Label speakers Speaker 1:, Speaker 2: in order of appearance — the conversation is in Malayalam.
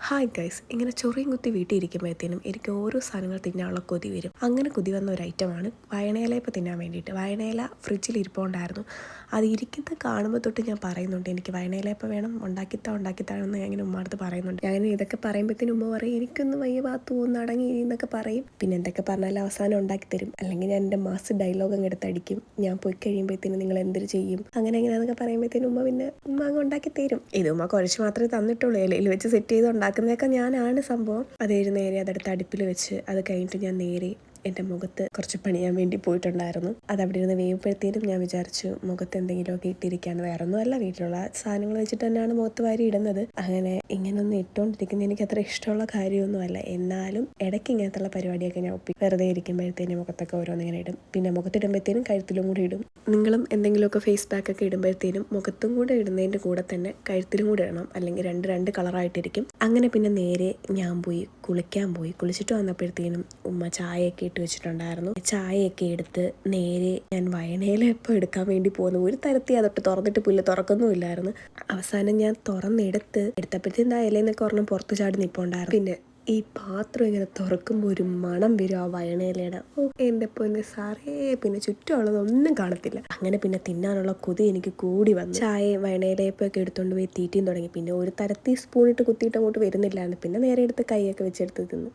Speaker 1: ഹായ് ഗൈസ്, ഇങ്ങനെ ചൊറിയും കുത്തി വീട്ടിൽ ഇരിക്കുമ്പോഴത്തേനും എനിക്ക് ഓരോ സാധനങ്ങൾ തിന്നാനുള്ള കൊതി വരും. അങ്ങനെ കൊതി വന്ന ഒരു ഐറ്റമാണ് വയണയിലയപ്പം തിന്നാൻ വേണ്ടിയിട്ട്. വയണയില ഫ്രിഡ്ജിൽ ഇരിപ്പുണ്ടായിരുന്നു. അത് ഇരിക്കുന്നത് കാണുമ്പോൾ തൊട്ട് ഞാൻ പറയുന്നുണ്ട്, എനിക്ക് വയണയിലയപ്പം വേണം, ഉണ്ടാക്കിത്താണെന്ന് ഞാൻ ഇങ്ങനെ ഉമ്മാടുത്ത് പറയുന്നുണ്ട്. ഞാൻ ഇതൊക്കെ പറയുമ്പോഴത്തേനും ഉമ്മ പറയും, എനിക്കൊന്നും വയ്യ പാത്തു ഒന്ന് അടങ്ങി എന്നൊക്കെ പറയും. പിന്നെ എന്തൊക്കെ പറഞ്ഞാലും അവസാനം ഉണ്ടാക്കി തരും. അല്ലെങ്കിൽ ഞാൻ എൻ്റെ മാസ് ഡയലോഗ് അങ്ങ് എടുത്തടിക്കും. ഞാൻ പോയി കഴിയുമ്പോഴത്തേനും നിങ്ങൾ എന്തൊരു ചെയ്യും, അങ്ങനെ എങ്ങനെയാണെന്നൊക്കെ പറയുമ്പോഴത്തേനും ഉമ്മ അങ്ങ് ഉണ്ടാക്കി തരും. ഇത് ഉമ്മ കുഴച്ച് മാത്രമേ തന്നിട്ടുള്ളൂ. ഇലയിൽ വെച്ച് സെറ്റ് ചെയ്ത് ഉണ്ടാക്കുന്നതൊക്കെ ഞാനാണ് സംഭവം. നേരെ അതെടുത്ത് അടുപ്പിൽ വെച്ച് അത് കഴിഞ്ഞിട്ട് ഞാൻ നേരെ എൻ്റെ മുഖത്ത് കുറച്ച് പണിയാൻ വേണ്ടി പോയിട്ടുണ്ടായിരുന്നു. അത് അവിടെ ഇരുന്ന് വേവുമ്പോഴത്തേനും ഞാൻ വിചാരിച്ചു മുഖത്ത് എന്തെങ്കിലുമൊക്കെ ഇട്ടിരിക്കുകയാണ്. വേറെ ഒന്നുമല്ല, വീട്ടിലുള്ള സാധനങ്ങൾ വെച്ചിട്ട് തന്നെയാണ് മുഖത്ത് വാരി ഇടുന്നത്. അങ്ങനെ ഇങ്ങനൊന്നും ഇട്ടുകൊണ്ടിരിക്കുന്നത് എനിക്ക് അത്ര ഇഷ്ടമുള്ള കാര്യമൊന്നുമല്ല. എന്നാലും ഇടയ്ക്ക് ഇങ്ങനത്തുള്ള പരിപാടിയൊക്കെ ഞാൻ വെറുതെ ഇരിക്കുമ്പോഴത്തേനും മുഖത്തൊക്കെ ഓരോന്നിങ്ങനെ ഇടും. പിന്നെ മുഖത്തിടുമ്പോഴത്തേനും കഴുത്തിലും കൂടി ഇടും. നിങ്ങളും എന്തെങ്കിലുമൊക്കെ ഫേസ് പാക്കൊക്കെ ഇടുമ്പോഴത്തേനും മുഖത്തും കൂടെ ഇടുന്നതിൻ്റെ കൂടെ തന്നെ കഴുത്തിലും കൂടെ ഇടണം, അല്ലെങ്കിൽ രണ്ട് കളറായിട്ടിരിക്കും. അങ്ങനെ പിന്നെ നേരെ ഞാൻ കുളിക്കാൻ പോയി. കുളിച്ചിട്ട് വന്നപ്പോഴത്തേനും ഉമ്മ ചായയൊക്കെ ഇട്ട് വെച്ചിട്ടുണ്ടായിരുന്നു. ചായയൊക്കെ എടുത്ത് നേരെ ഞാൻ വയണയിലപ്പം എടുക്കാൻ വേണ്ടി പോകുന്നു. ഒരു തരത്തിൽ അതൊട്ട് തുറന്നിട്ട് പുല്ല് തുറക്കുന്നുമില്ലായിരുന്നു. അവസാനം ഞാൻ എടുത്തപ്പോഴത്തേക്കും ഇലയിൽ നിന്നൊക്കെ ഒരെണ്ണം പുറത്ത് ചാടി നിൽപ്പുണ്ടായിരുന്നു. പിന്നെ ഈ പാത്രം ഇങ്ങനെ തുറക്കുമ്പോൾ ഒരു മണം വരും ആ വയണയിലയുടെ. എൻ്റെ പൊന്നെ സാറേ, പിന്നെ ചുറ്റുമുള്ളതൊന്നും കാണത്തില്ല. അങ്ങനെ പിന്നെ തിന്നാനുള്ള കൊതി എനിക്ക് കൂടി വന്നു. ചായയും വയണയിലയപ്പൊക്കെ എടുത്തുകൊണ്ട് പോയി തീറ്റിയും തുടങ്ങി. പിന്നെ ഒരു തരത്തിൽ സ്പൂണിട്ട് കുത്തിയിട്ട് അങ്ങോട്ട് വരുന്നില്ലായിരുന്നു. പിന്നെ നേരെ എടുത്ത് കൈയൊക്കെ വെച്ചെടുത്ത് തിന്നു.